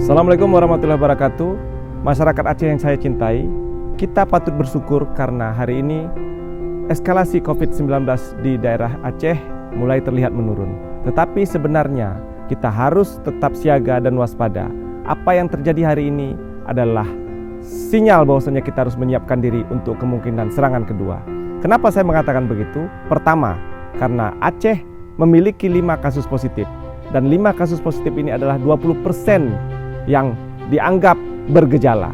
Assalamualaikum warahmatullahi wabarakatuh. Masyarakat Aceh yang saya cintai, kita patut bersyukur karena hari ini eskalasi COVID-19 di daerah Aceh mulai terlihat menurun. Tetapi sebenarnya kita harus tetap siaga dan waspada. Apa yang terjadi hari ini adalah sinyal bahwasanya kita harus menyiapkan diri untuk kemungkinan serangan kedua. Kenapa saya mengatakan begitu? Pertama, karena Aceh memiliki 5 kasus positif. Dan 5 kasus positif ini adalah 20% yang dianggap bergejala.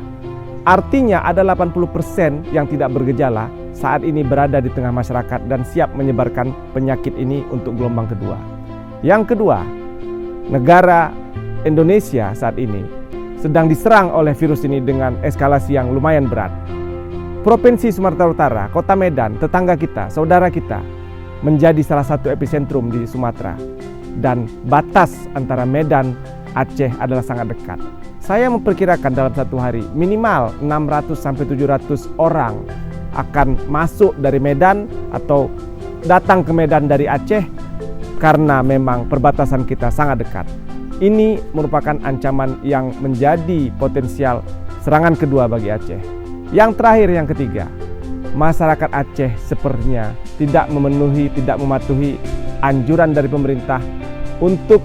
Artinya ada 80% yang tidak bergejala saat ini berada di tengah masyarakat dan siap menyebarkan penyakit ini untuk gelombang kedua. Yang kedua, negara Indonesia saat ini sedang diserang oleh virus ini dengan eskalasi yang lumayan berat. Provinsi Sumatera Utara, Kota Medan, tetangga kita, saudara kita, menjadi salah satu epicentrum di Sumatera. Dan batas antara Medan, Aceh adalah sangat dekat. Saya memperkirakan dalam satu hari minimal 600-700 orang akan masuk dari Medan atau datang ke Medan dari Aceh karena memang perbatasan kita sangat dekat. Ini merupakan ancaman yang menjadi potensial serangan kedua bagi Aceh. Yang terakhir, yang ketiga, masyarakat Aceh sepertinya tidak mematuhi anjuran dari pemerintah untuk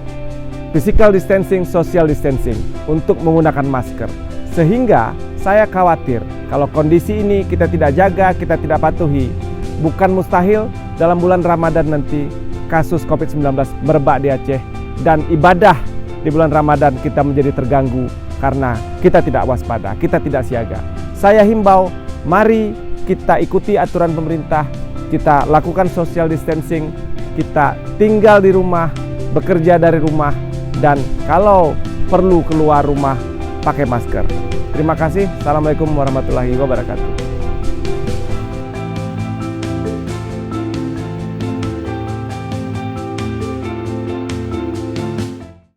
physical distancing, social distancing, untuk menggunakan masker. Sehingga saya khawatir kalau kondisi ini kita tidak jaga, kita tidak patuhi, bukan mustahil dalam bulan Ramadan nanti kasus COVID-19 merebak di Aceh dan ibadah di bulan Ramadan kita menjadi terganggu karena kita tidak waspada, kita tidak siaga. Saya himbau, mari kita ikuti aturan pemerintah, kita lakukan social distancing, kita tinggal di rumah, bekerja dari rumah, dan kalau perlu keluar rumah pakai masker. Terima kasih. Assalamualaikum warahmatullahi wabarakatuh.